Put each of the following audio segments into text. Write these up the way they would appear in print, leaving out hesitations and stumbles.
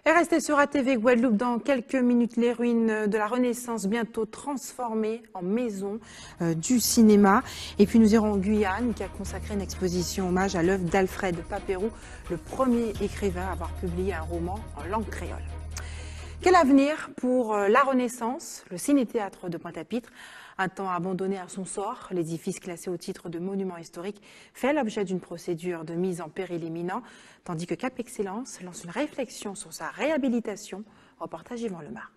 Et restez sur ATV Guadeloupe dans quelques minutes. Les ruines de la Renaissance bientôt transformées en maison du cinéma. Et puis nous irons en Guyane qui a consacré une exposition hommage à l'œuvre d'Alfred Papérou, le premier écrivain à avoir publié un roman en langue créole. Quel avenir pour la Renaissance, le ciné-théâtre de Pointe-à-Pitre? Un temps abandonné à son sort, l'édifice classé au titre de monument historique fait l'objet d'une procédure de mise en péril imminent, tandis que Cap Excellence lance une réflexion sur sa réhabilitation. Reportage Yvan Lemar.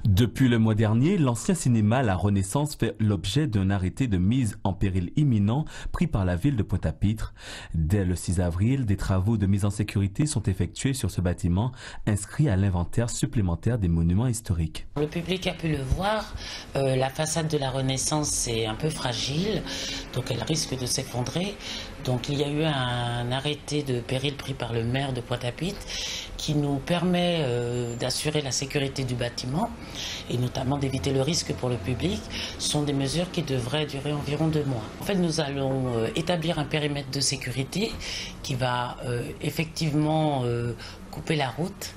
Depuis le mois dernier, l'ancien cinéma La Renaissance fait l'objet d'un arrêté de mise en péril imminent pris par la ville de Pointe-à-Pitre. Dès le 6 avril, des travaux de mise en sécurité sont effectués sur ce bâtiment, inscrit à l'inventaire supplémentaire des monuments historiques. Le public a pu le voir, la façade de la Renaissance est un peu fragile, donc elle risque de s'effondrer. Donc il y a eu un arrêté de péril pris par le maire de Pointe-à-Pitre qui nous permet d'assurer la sécurité du bâtiment et notamment d'éviter le risque pour le public. Ce sont des mesures qui devraient durer environ 2 mois. En fait, nous allons établir un périmètre de sécurité qui va effectivement couper la route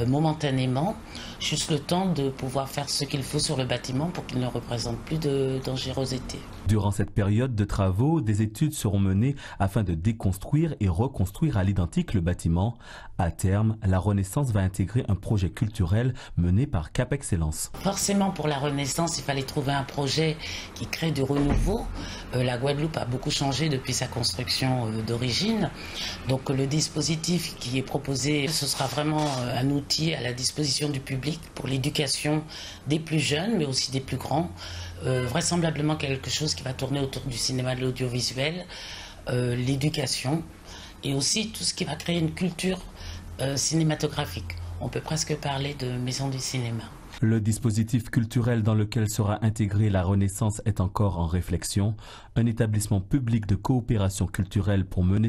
momentanément, juste le temps de pouvoir faire ce qu'il faut sur le bâtiment pour qu'il ne représente plus de dangerosité. Durant cette période de travaux, des études seront menées afin de déconstruire et reconstruire à l'identique le bâtiment. À terme, la Renaissance va intégrer un projet culturel mené par Cap Excellence. Forcément, pour la Renaissance, il fallait trouver un projet qui crée du renouveau. La Guadeloupe a beaucoup changé depuis sa construction d'origine. Donc le dispositif qui est proposé, ce sera vraiment un outil à la disposition du public pour l'éducation des plus jeunes, mais aussi des plus grands. Vraisemblablement quelque chose qui va tourner autour du cinéma, de l'audiovisuel, l'éducation et aussi tout ce qui va créer une culture cinématographique. On peut presque parler de maison du cinéma. Le dispositif culturel dans lequel sera intégrée la Renaissance est encore en réflexion. Un établissement public de coopération culturelle pour mener